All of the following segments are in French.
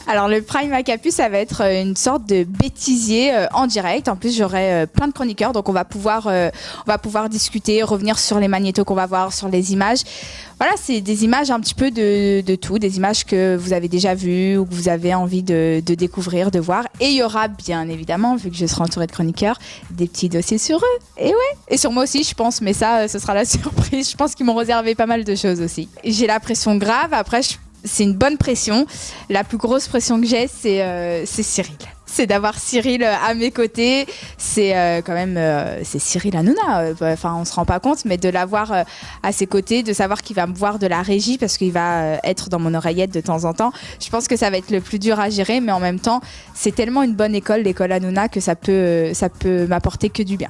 Alors le Prime à Capu, ça va être une sorte de bêtisier en direct. En plus, j'aurai plein de chroniqueurs, donc on va pouvoir discuter, revenir sur les magnétos qu'on va voir, sur les images. Voilà, c'est des images un petit peu de tout, des images que vous avez déjà vues ou que vous avez envie de découvrir, de voir. Et il y aura bien évidemment, vu que je serai entourée de chroniqueurs, des petits dossiers sur eux. Et ouais, et sur moi aussi, je pense, mais ça, ce sera la surprise. Je pense qu'ils m'ont réservé pas mal de choses aussi. J'ai la pression grave, après, c'est une bonne pression. La plus grosse pression que j'ai, c'est Cyril. C'est d'avoir Cyril à mes côtés. C'est quand même c'est Cyril Hanouna. Enfin, on se rend pas compte, mais de l'avoir à ses côtés, de savoir qu'il va me voir de la régie parce qu'il va être dans mon oreillette de temps en temps. Je pense que ça va être le plus dur à gérer, mais en même temps, c'est tellement une bonne école, l'école Hanouna, que ça peut m'apporter que du bien.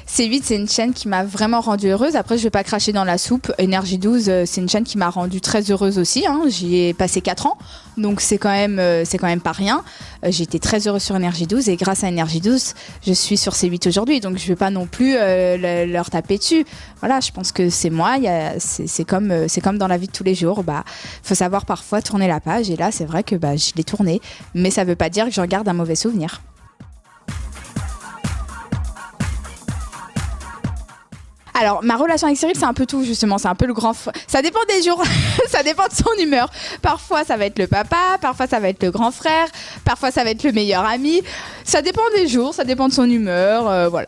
C8, c'est une chaîne qui m'a vraiment rendue heureuse. Après, je vais pas cracher dans la soupe. Énergie 12, c'est une chaîne qui m'a rendue très heureuse aussi. Hein. J'y ai passé 4 ans, donc c'est quand même pas rien. J'ai été très heureuse sur Énergie 12 et grâce à Énergie 12, je suis sur C8 aujourd'hui. Donc je vais pas non plus leur taper dessus. Voilà, je pense que c'est moi. C'est comme dans la vie de tous les jours. Bah, faut savoir parfois tourner la page. Et là, c'est vrai que je l'ai tournée, mais ça veut pas dire que j'en garde un mauvais souvenir. Alors, ma relation avec Cyril, c'est un peu tout, justement. C'est un peu le grand... Ça dépend des jours. Ça dépend de son humeur. Parfois, ça va être le papa. Parfois, ça va être le grand frère. Parfois, ça va être le meilleur ami. Ça dépend des jours. Ça dépend de son humeur. Voilà,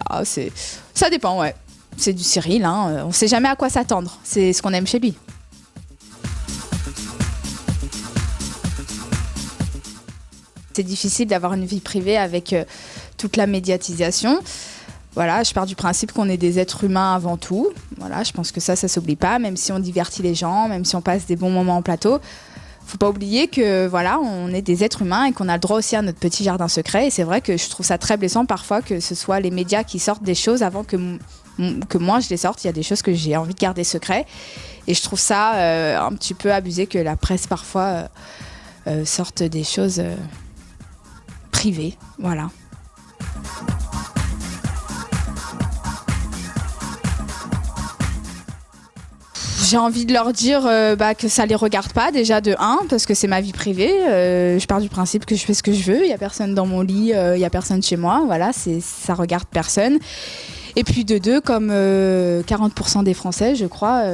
ça dépend, ouais. C'est du Cyril, hein. On sait jamais à quoi s'attendre. C'est ce qu'on aime chez lui. C'est difficile d'avoir une vie privée avec toute la médiatisation. Voilà, je pars du principe qu'on est des êtres humains avant tout. Voilà, je pense que ça s'oublie pas, même si on divertit les gens, même si on passe des bons moments en plateau. Faut pas oublier que voilà, on est des êtres humains et qu'on a le droit aussi à notre petit jardin secret. Et c'est vrai que je trouve ça très blessant parfois que ce soit les médias qui sortent des choses avant que moi je les sorte. Il y a des choses que j'ai envie de garder secret. Et je trouve ça un petit peu abusé que la presse parfois sorte des choses privées. Voilà. J'ai envie de leur dire que ça les regarde pas déjà de 1 parce que c'est ma vie privée. Je pars du principe que je fais ce que je veux. Il y a personne dans mon lit, il y a personne chez moi. Voilà, ça regarde personne. Et puis de 2, comme 40% des Français, je crois,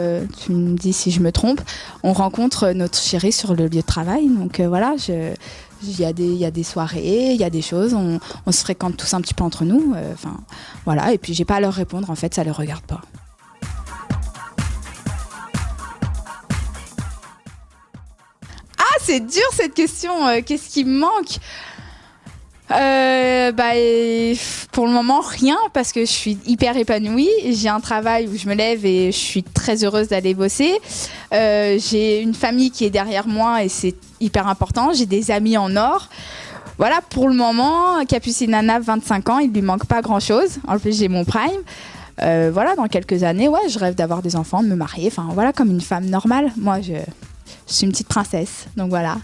tu me dis si je me trompe, on rencontre notre chéri sur le lieu de travail. Donc voilà, il y a des soirées, il y a des choses, on se fréquente tous un petit peu entre nous. Voilà, et puis j'ai pas à leur répondre, en fait, ça les regarde pas. C'est dur cette question. Qu'est-ce qui me manque ? Pour le moment, rien, parce que je suis hyper épanouie. J'ai un travail où je me lève et je suis très heureuse d'aller bosser. J'ai une famille qui est derrière moi et c'est hyper important. J'ai des amis en or. Voilà, pour le moment, Capucine Nana, 25 ans, il lui manque pas grand-chose. En plus, j'ai mon prime. Voilà, dans quelques années, ouais, je rêve d'avoir des enfants, de me marier. Enfin, voilà, comme une femme normale. Moi, je suis une petite princesse, donc voilà.